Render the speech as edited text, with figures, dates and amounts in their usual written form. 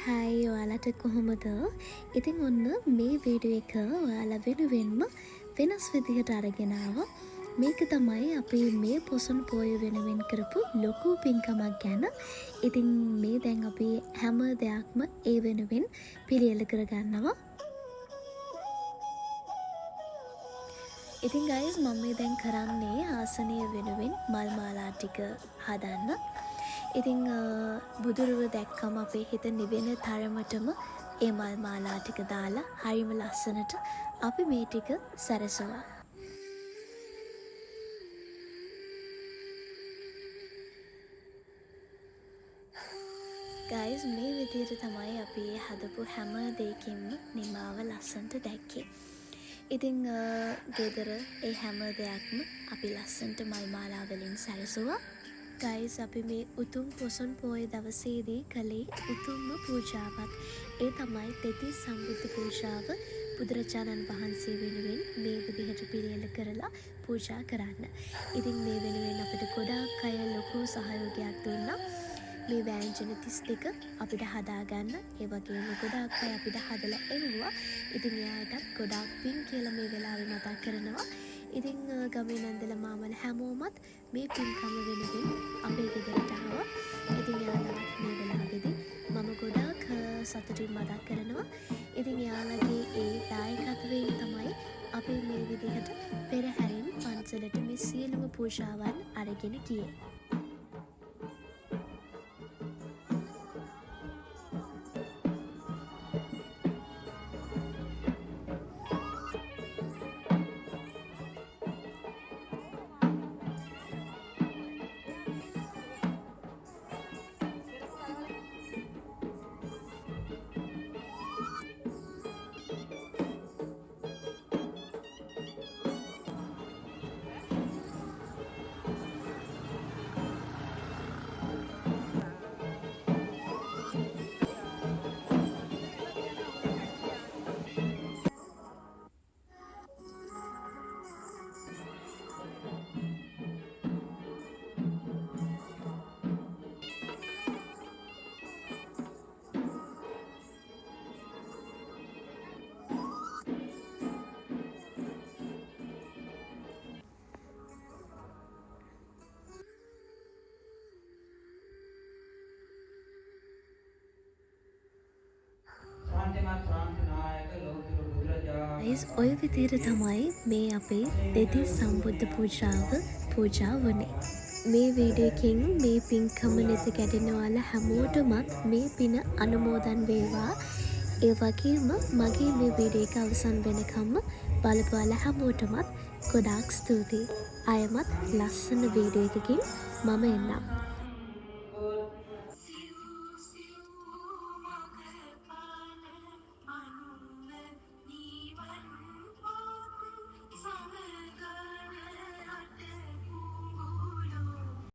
හයි ඔයාලට කොහොමද? ඉතින් ඔන්න මේ වීඩියෝ එක ඔයාලා වෙනුවෙන්ම වෙනස් විදිහට අරගෙන ආවා. මේක තමයි අපි මේ පොසොන් පෝය වෙනුවෙන් කරපු ලොකු පින්කමක් ගැන. ඉතින් මේ දැන් අපි හැම දෙයක්ම ඒ වෙනුවෙන් පිළියෙල කරගන්නවා. ඉතින් guys මම මේ දැන් කරන්නේ ආසනය වෙනුවෙන් මල් මාලා ටික හදන්න. ඉතින් බුදුරුව දැක්කම අපේ හිත නිවෙන තරමටම ඒ මල් මාලා ටික දාලා හරිම ලස්සනට අපි මේ ටික සැරසුවා. guys මේ විදිහට තමයි අපි හදපු හැම දෙයකින්ම නිමාව ලස්සනට දැක්කේ. ඉතින් ගෙදර ඒ හැම දෙයක්ම අපි ලස්සනට මල් මාලා වලින් සැරසුවා. guys අපි මේ උතුම් පොසොන් පෝය දවසේදී කළේ උතුම්ම පූජාවක්. ඒ තමයි දෙතිස් සම්බුද්ධ පූජාව. බුදුරජාණන් වහන්සේ වෙනුවෙන් මේ විදිහට පිළියෙල කරලා පූජා කරන්න. ඉතින් මේ වෙනුවෙන් අපිට ගොඩාක් අය ලොකු සහයෝගයක් දුන්නා. මේ වෑංජන 32 අපිට හදාගන්න. ඒ වගේම ගොඩාක් අය අපිට හදලා එවුවා. ඉතින් එයාටත් ගොඩාක් පින් කියලා මේ වෙලාවේ මතක් කරනවා. ඉතින් ගමේ නැන්දල මාමල හැමෝමත් මේ පින්කම වෙනුවෙන් අපේ ගෙදරට ආවා. ඉතින් එයාලවත් මේ වෙලාවේදී මම ගොඩාක් සතුටින් මතක් කරනවා. ඉතින් එයාලගේ ඒ දායකත්වයෙන් තමයි අපි මේ විදිහට පෙරහැරින් පන්සලට මේ සියලුම පූජාවන් අරගෙන ගියේ. ඔය විදිහට තමයි මේ අපේ දෙතිස් සම්බුද්ධ පූජාව පූජා වුණේ. මේ වීඩියෝ එකෙන් මේ පින්කම නෙත ගැටෙනවාලා හැමෝටමත් මේ පින අනුමෝදන් වේවා. ඒ වගේම මගේ මේ වීඩියෝ එක අවසන් වෙනකම්ම බලපුවාලා හැමෝටමත් ගොඩාක් ස්තුතියි. ආයමත් ලස්සන වීඩියෝ එකකින් මම එන්නම්.